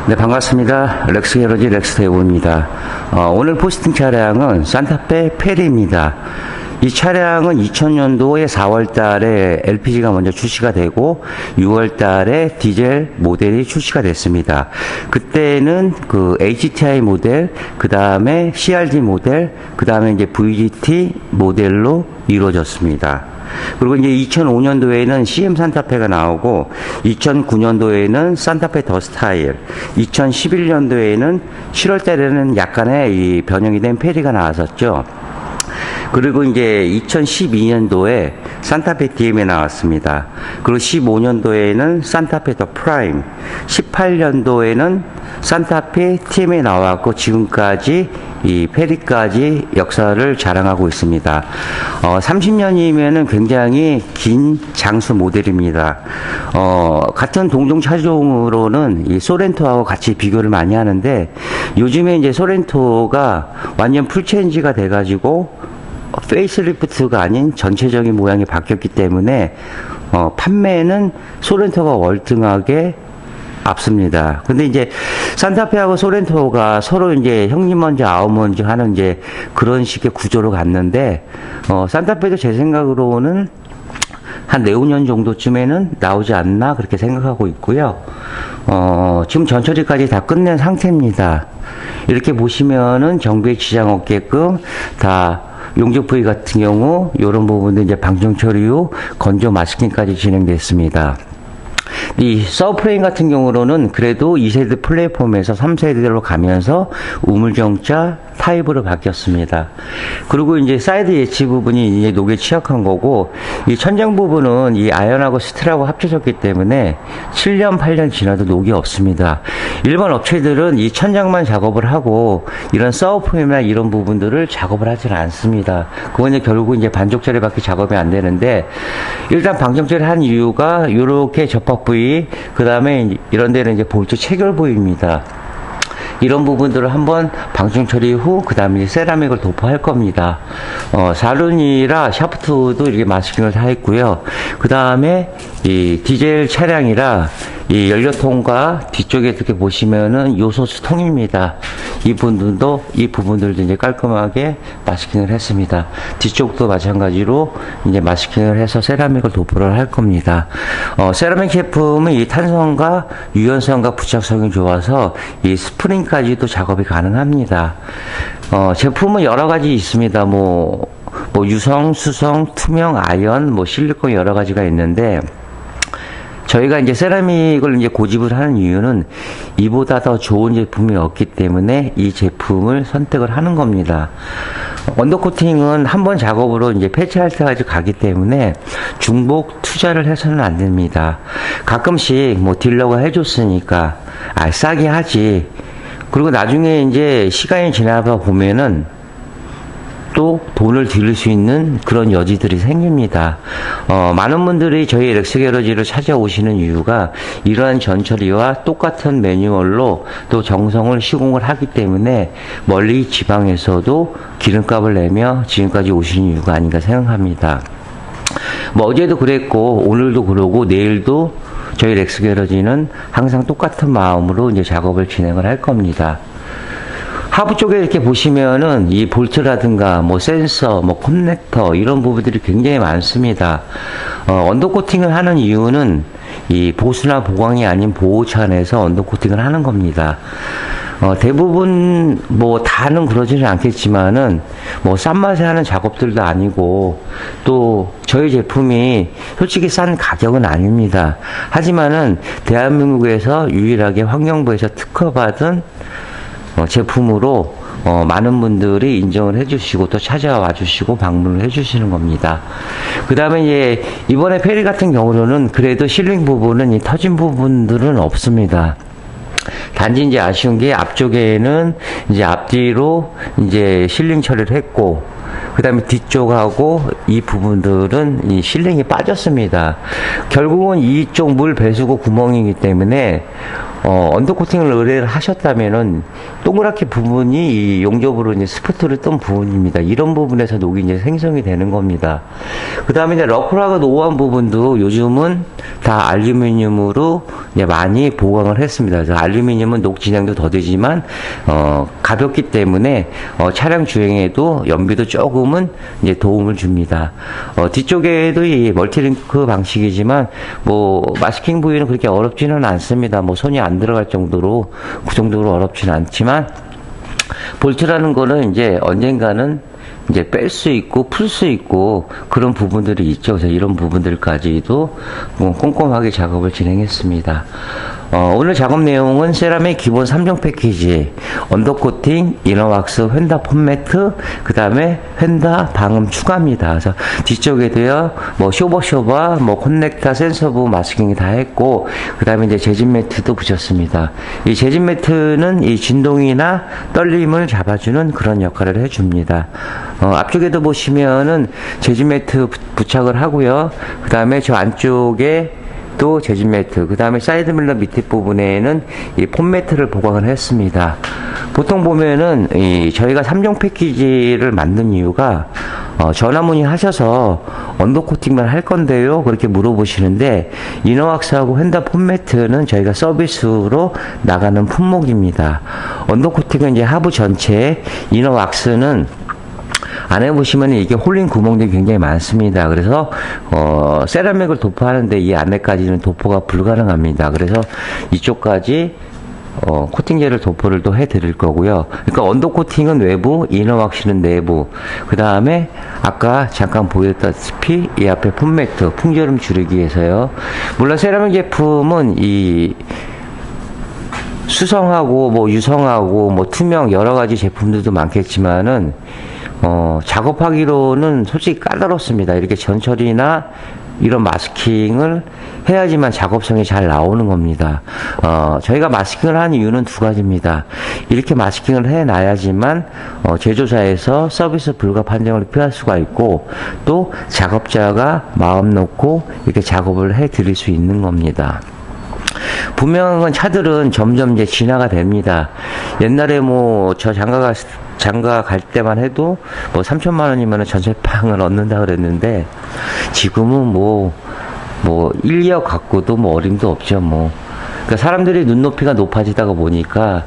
네, 반갑습니다. 렉스 게러지 렉스 대우입니다. 오늘 포스팅 차량은 산타페 페리입니다. 이 차량은 2000년도에 4월 달에 LPG가 먼저 출시가 되고 6월 달에 디젤 모델이 출시가 됐습니다. 그때는 그 HTI 모델, 그 다음에 CRD 모델, 그 다음에 이제 VGT 모델로 이루어졌습니다. 그리고 이제 2005년도에는 CM 산타페가 나오고 2009년도에는 산타페 더 스타일, 2011년도에는 7월 달에는 약간의 이 변형이 된 페리가 나왔었죠. 그리고 이제 2012년도에 산타페 DM이 나왔습니다. 그리고 15년도에는 산타페 더 프라임, 18년도에는 산타페 TM이 나왔고 지금까지 이 페리까지 역사를 자랑하고 있습니다. 30년이면은 굉장히 긴 장수 모델입니다. 같은 동종 차종으로는 이 소렌토하고 같이 비교를 많이 하는데 요즘에 이제 소렌토가 완전 풀체인지가 돼가지고 페이스리프트가 아닌 전체적인 모양이 바뀌었기 때문에 판매는 소렌토가 월등하게 앞섭니다. 근데 이제 산타페하고 소렌토가 서로 이제 형님 먼저 아우 먼저 하는 이제 그런 식의 구조로 갔는데 산타페도 제 생각으로는 한 내후년 정도쯤에는 나오지 않나 그렇게 생각하고 있고요. 지금 전처리까지 다 끝낸 상태입니다. 이렇게 보시면은 정비에 지장 없게끔 다 용접 부위 같은 경우 이런 부분도 이제 방정 처리 후 건조 마스킹까지 진행됐습니다. 이 서브프레임 같은 경우로는 그래도 2세대 플랫폼에서 3세대로 가면서 우물정자 타입으로 바뀌었습니다. 그리고 이제 사이드 예치 부분이 이제 녹에 취약한 거고, 이 천장 부분은 이 아연하고 스틸하고 합쳐졌기 때문에 7년, 8년 지나도 녹이 없습니다. 일반 업체들은 이 천장만 작업을 하고 이런 서브프레임이나 이런 부분들을 작업을 하지는 않습니다. 그건 이제 결국 이제 반쪽짜리밖에 작업이 안 되는데, 일단 방정짜리 한 이유가 이렇게 접합 부위, 그 다음에 이런 데는 이제 볼트 체결 부위입니다. 이런 부분들을 한번 방충 처리 후 그 다음에 세라믹을 도포할 겁니다. 사륜이라 샤프트도 이렇게 마스킹을 다 했고요. 그 다음에 이 디젤 차량이라 이 연료통과 뒤쪽에 이렇게 보시면은 요소수통입니다. 이 부분들도 이제 깔끔하게 마스킹을 했습니다. 뒤쪽도 마찬가지로 이제 마스킹을 해서 세라믹을 도포를 할 겁니다. 세라믹 제품은 이 탄성과 유연성과 부착성이 좋아서 이 스프링까지도 작업이 가능합니다. 제품은 여러 가지 있습니다. 뭐 유성, 수성, 투명, 아연, 실리콘 여러 가지가 있는데, 저희가 이제 세라믹을 이제 고집을 하는 이유는 이보다 더 좋은 제품이 없기 때문에 이 제품을 선택을 하는 겁니다. 언더코팅은 한 번 작업으로 이제 패치할 때까지 가기 때문에 중복 투자를 해서는 안 됩니다. 가끔씩 딜러가 해줬으니까 싸게 하지. 그리고 나중에 이제 시간이 지나다 보면은 또 돈을 들일 수 있는 그런 여지들이 생깁니다. 많은 분들이 저희 렉스 게러지를 찾아오시는 이유가 이러한 전처리와 똑같은 매뉴얼로 또 정성을 시공을 하기 때문에 멀리 지방에서도 기름값을 내며 지금까지 오시는 이유가 아닌가 생각합니다. 어제도 그랬고 오늘도 그러고 내일도 저희 렉스 게러지는 항상 똑같은 마음으로 이제 작업을 진행을 할 겁니다. 하부 쪽에 이렇게 보시면은 이 볼트라든가 센서, 커넥터 이런 부분들이 굉장히 많습니다. 언더코팅을 하는 이유는 이 보수나 보강이 아닌 보호 차원에서 언더코팅을 하는 겁니다. 대부분 다는 그러지는 않겠지만은 싼 맛에 하는 작업들도 아니고 또 저희 제품이 솔직히 싼 가격은 아닙니다. 하지만은 대한민국에서 유일하게 환경부에서 특허받은 제품으로 많은 분들이 인정을 해주시고 또 찾아와 주시고 방문을 해주시는 겁니다. 그 다음에 이제 이번에 페리 같은 경우는 그래도 실링 부분은 이 터진 부분들은 없습니다. 단지 이제 아쉬운 게 앞쪽에는 이제 앞뒤로 이제 실링 처리를 했고, 그 다음에 뒤쪽하고 이 부분들은 이 실링이 빠졌습니다. 결국은 이쪽 물 배수구 구멍이기 때문에 언더코팅을 의뢰를 하셨다면은 동그랗게 부분이 이 용접으로 이제 스포트를 뜬 부분입니다. 이런 부분에서 녹이 이제 생성이 되는 겁니다. 그 다음에 이제 러클하고 노후한 부분도 요즘은 다 알루미늄으로 이제 많이 보강을 했습니다. 그래서 알루미늄은 녹 진행도 더디지만 가볍기 때문에 차량 주행에도 연비도 조금은 이제 도움을 줍니다. 뒤쪽에도 이 멀티링크 방식이지만 뭐 마스킹 부위는 그렇게 어렵지는 않습니다. 뭐 손이 안 들어갈 정도로 그 정도로 어렵지는 않지만 볼트라는 거는 이제 언젠가는 이제 뺄 수 있고 풀 수 있고 그런 부분들이 있죠. 그래서 이런 부분들까지도 뭐 꼼꼼하게 작업을 진행했습니다. 오늘 작업 내용은 세라믹 기본 3종 패키지, 언더코팅, 이너왁스, 휀다 폼매트, 그 다음에 휀다 방음 추가입니다. 그래서 뒤쪽에도요, 뭐 쇼버, 뭐 커넥터, 센서부, 마스킹 다 했고, 그 다음에 이제 재진 매트도 붙였습니다. 이 재진 매트는 이 진동이나 떨림을 잡아주는 그런 역할을 해줍니다. 앞쪽에도 보시면은 재진 매트 부착을 하고요. 그 다음에 저 안쪽에 또 재진 매트, 그 다음에 사이드 밀러 밑에 부분에는 이 폼 매트를 보강을 했습니다. 보통 보면은 저희가 3종 패키지를 만든 이유가 전화 문의하셔서 언더코팅만 할 건데요, 그렇게 물어보시는데 이너왁스하고 휀다 폼 매트는 저희가 서비스로 나가는 품목입니다. 언더코팅은 이제 하부 전체, 이너왁스는 안에 보시면 이게 홀린 구멍들이 굉장히 많습니다. 그래서 세라믹을 도포하는데 이 안에까지는 도포가 불가능합니다. 그래서 이쪽까지 코팅제를 도포를 또 해드릴 거고요. 그러니까 언더코팅은 외부, 이너왁스는 내부. 그 다음에 아까 잠깐 보였다시피 이 앞에 폼매트, 풍절음 줄이기 위해서요. 물론 세라믹 제품은 이 수성하고 뭐 유성하고 뭐 투명 여러 가지 제품들도 많겠지만은 작업하기로는 솔직히 까다롭습니다. 이렇게 전처리나 이런 마스킹을 해야지만 작업성이 잘 나오는 겁니다. 저희가 마스킹을 하는 이유는 두 가지입니다. 이렇게 마스킹을 해놔야지만 제조사에서 서비스 불가 판정을 피할 수가 있고, 또 작업자가 마음 놓고 이렇게 작업을 해 드릴 수 있는 겁니다. 분명한 차들은 점점 이제 진화가 됩니다. 옛날에 뭐 저 장가 갈 때만 해도 뭐 3천만 원이면 전세방을 얻는다 그랬는데 지금은 뭐 인력 갖고도 뭐 어림도 없죠. 뭐 그러니까 사람들이 눈높이가 높아지다가 보니까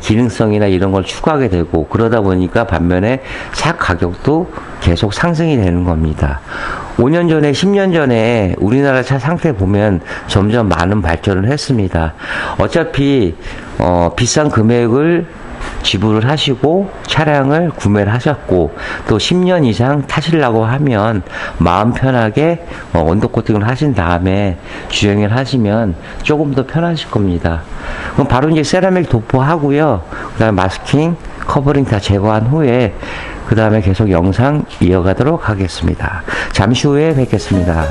기능성이나 이런 걸 추구하게 되고, 그러다 보니까 반면에 차 가격도 계속 상승이 되는 겁니다. 5년 전에 10년 전에 우리나라 차 상태 보면 점점 많은 발전을 했습니다. 어차피 비싼 금액을 지불을 하시고 차량을 구매를 하셨고 또 10년 이상 타시려고 하면 마음 편하게 언더코팅을 하신 다음에 주행을 하시면 조금 더 편하실 겁니다. 그럼 바로 이제 세라믹 도포하고요. 그 다음에 마스킹, 커버링 다 제거한 후에 그 다음에 계속 영상 이어가도록 하겠습니다. 잠시 후에 뵙겠습니다.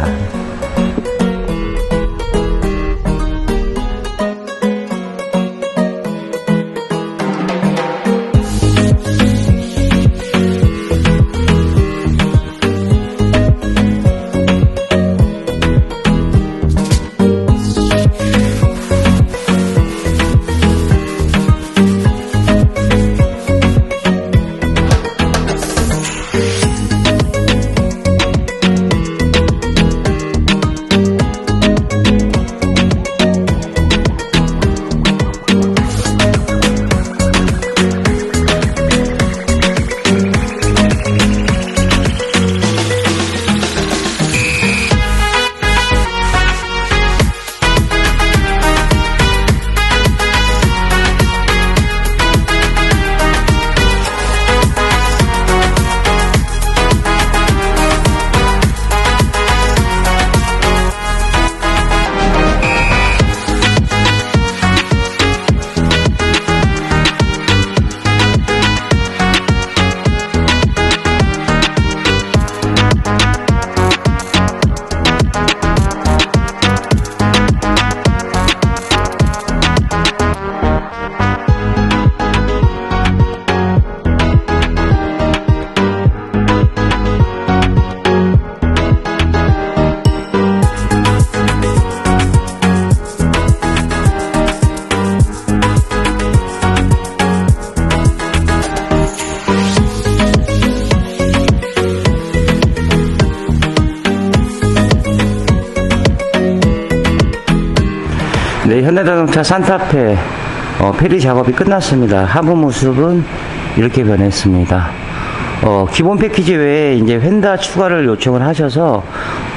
현대자동차 산타페 페리 작업이 끝났습니다. 하부 모습은 이렇게 변했습니다. 기본 패키지 외에 이제 휀다 추가를 요청을 하셔서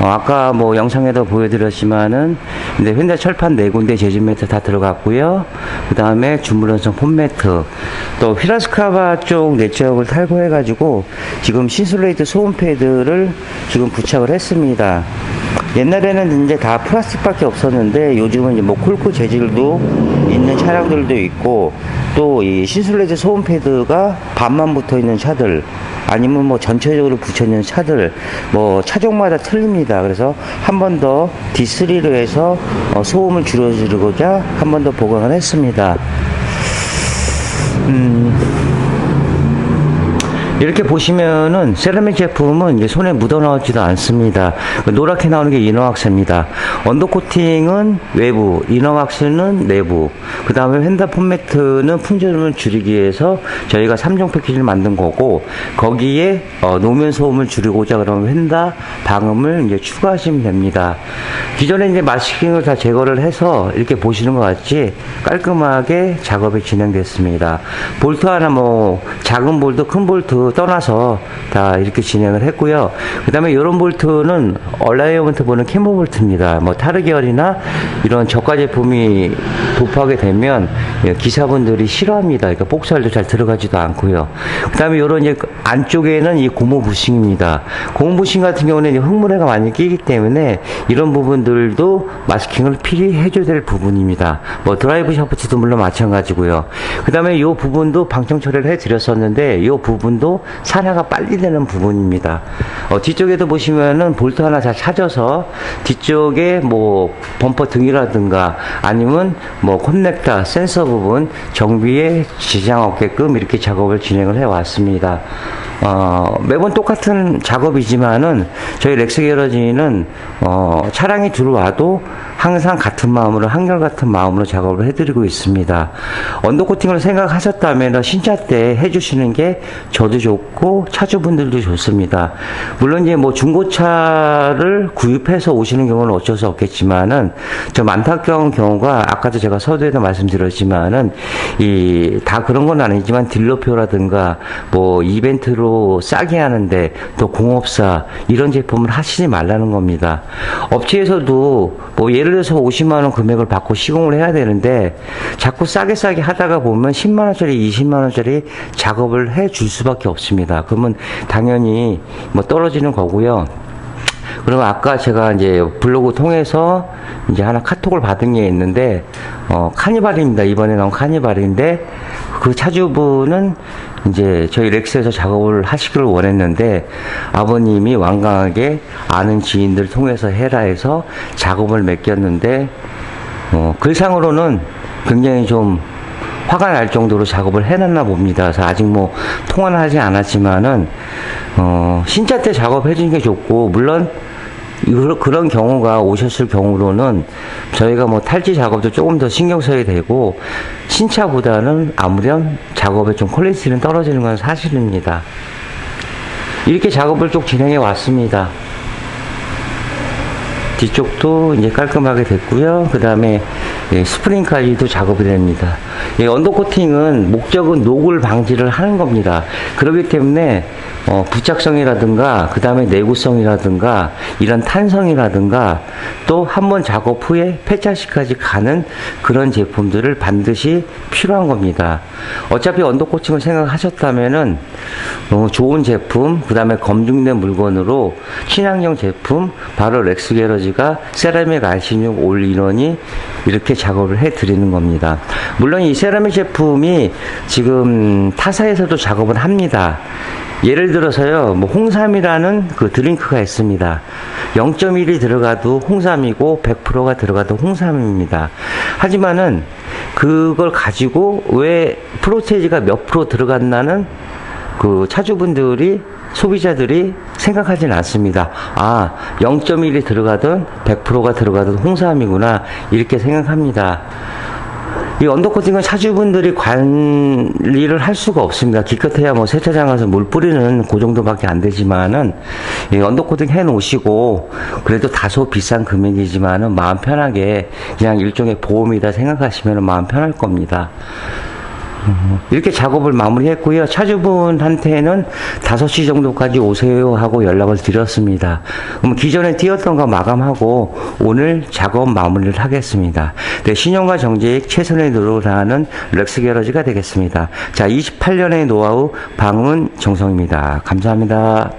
아까 뭐 영상에도 보여드렸지만은 이제 휀다 철판 4군데 재질 매트 다 들어갔고요. 그 다음에 주물원성 폼 매트, 또 휘라스카바 쪽 내적을 탈거해가지고 지금 신슬레이트 소음 패드를 지금 부착을 했습니다. 옛날에는 이제 다 플라스틱밖에 없었는데 요즘은 이제 뭐 콜크 재질도 있는 차량들도 있고, 또 이 신슬레이트 소음 패드가 반만 붙어 있는 차들, 아니면 뭐 전체적으로 붙여 있는 차들, 뭐 차종마다 틀립니다. 그래서 한 번 더 D3로 해서 소음을 줄여주고자 한 번 더 보강을 했습니다. 이렇게 보시면은 세라믹 제품은 이제 손에 묻어 나오지도 않습니다. 노랗게 나오는 게 이너왁스입니다. 언더코팅은 외부, 이너왁스는 내부. 그 다음에 휀다 폼매트는 풍절음을 줄이기 위해서 저희가 3종 패키지를 만든 거고, 거기에 노면 소음을 줄이고자 그러면 휀다 방음을 이제 추가하시면 됩니다. 기존에 이제 마스킹을 다 제거를 해서 이렇게 보시는 것 같이 깔끔하게 작업이 진행됐습니다. 볼트 하나 뭐 작은 볼트, 큰 볼트 떠나서 다 이렇게 진행을 했고요. 그 다음에 이런 볼트는 얼라이먼트 보는 캐모 볼트입니다. 뭐 타르결이나 이런 저가 제품이 도포하게 되면 기사분들이 싫어합니다. 그러니까 복살도 잘 들어가지도 않고요. 그 다음에 이런 이제 안쪽에는 이 고무 부싱입니다. 고무 부싱 같은 경우는 흙물에가 많이 끼기 때문에 이런 부분들도 마스킹을 필히 해줘야 될 부분입니다. 뭐 드라이브 샤프트도 물론 마찬가지고요. 그 다음에 이 부분도 방청 처리를 해드렸었는데 이 부분도 산화가 빨리 되는 부분입니다. 뒤쪽에도 보시면은 볼트 하나 잘 찾아서 뒤쪽에 뭐 범퍼 등이라든가 아니면 뭐 콘넥터 센서 부분 정비에 지장 없게끔 이렇게 작업을 진행을 해 왔습니다. 매번 똑같은 작업이지만은 저희 렉스 게러지는 차량이 들어와도 항상 같은 마음으로, 한결같은 마음으로 작업을 해드리고 있습니다. 언더코팅을 생각하셨다면 신차 때 해주시는 게 저도 좋고 차주분들도 좋습니다. 물론 이제 뭐 중고차를 구입해서 오시는 경우는 어쩔 수 없겠지만은 좀 안타까운 경우가, 아까도 제가 서두에도 말씀드렸지만은 다 그런 건 아니지만 딜러표라든가 뭐 이벤트로 싸게 하는데 또 공업사 이런 제품을 하시지 말라는 겁니다. 업체에서도 뭐 예를 들어서 50만원 금액을 받고 시공을 해야 되는데 자꾸 싸게 하다가 보면 10만원짜리 20만원짜리 작업을 해 줄 수밖에 없습니다. 그러면 당연히 뭐 떨어지는 거고요. 그러면 아까 제가 이제 블로그 통해서 이제 하나 카톡을 받은 게 있는데, 카니발입니다. 이번에 나온 카니발인데, 그 차주분은 이제 저희 렉스에서 작업을 하시기를 원했는데, 아버님이 완강하게 아는 지인들 통해서 해라 해서 작업을 맡겼는데, 글상으로는 굉장히 좀 화가 날 정도로 작업을 해놨나 봅니다. 그래서 아직 뭐 통화는 하지 않았지만은 신차 때 작업해 주는 게 좋고, 물론 그런 경우가 오셨을 경우로는 저희가 뭐 탈지 작업도 조금 더 신경 써야 되고, 신차보다는 아무렴 작업의 좀 퀄리티는 떨어지는 건 사실입니다. 이렇게 작업을 쭉 진행해 왔습니다. 뒤쪽도 이제 깔끔하게 됐고요. 그 다음에 스프링까지도 작업이 됩니다. 언더코팅은 목적은 녹을 방지를 하는 겁니다. 그렇기 때문에 부착성이라든가 그 다음에 내구성이라든가 이런 탄성이라든가 또 한 번 작업 후에 폐차시까지 가는 그런 제품들을 반드시 필요한 겁니다. 어차피 언더코팅을 생각하셨다면은 좋은 제품, 그 다음에 검증된 물건으로 친환경 제품, 바로 렉스 게러지가 세라믹 R16 올인원이 이렇게 작업을 해 드리는 겁니다. 물론 이 세라믹 제품이 지금 타사에서도 작업을 합니다. 예를 들어서요, 뭐 홍삼이라는 그 드링크가 있습니다. 0.1이 들어가도 홍삼이고 100%가 들어가도 홍삼입니다. 하지만은 그걸 가지고 왜 프로테이지가 몇 프로 들어갔나는 그 차주분들이, 소비자들이 생각하진 않습니다. 0.1이 들어가든 100%가 들어가든 홍삼이구나, 이렇게 생각합니다. 이 언더코팅은 차주분들이 관리를 할 수가 없습니다. 기껏해야 뭐 세차장 가서 물 뿌리는 그 정도밖에 안 되지만은, 이 언더코팅 해 놓으시고, 그래도 다소 비싼 금액이지만은 마음 편하게 그냥 일종의 보험이다 생각하시면 마음 편할 겁니다. 이렇게 작업을 마무리했고요. 차주분한테는 5시 정도까지 오세요 하고 연락을 드렸습니다. 그럼 기존에 띄었던 거 마감하고 오늘 작업 마무리를 하겠습니다. 네, 신용과 정제익 최선의 노력을 다하는 렉스 게러지가 되겠습니다. 자, 28년의 노하우 방문 정성입니다. 감사합니다.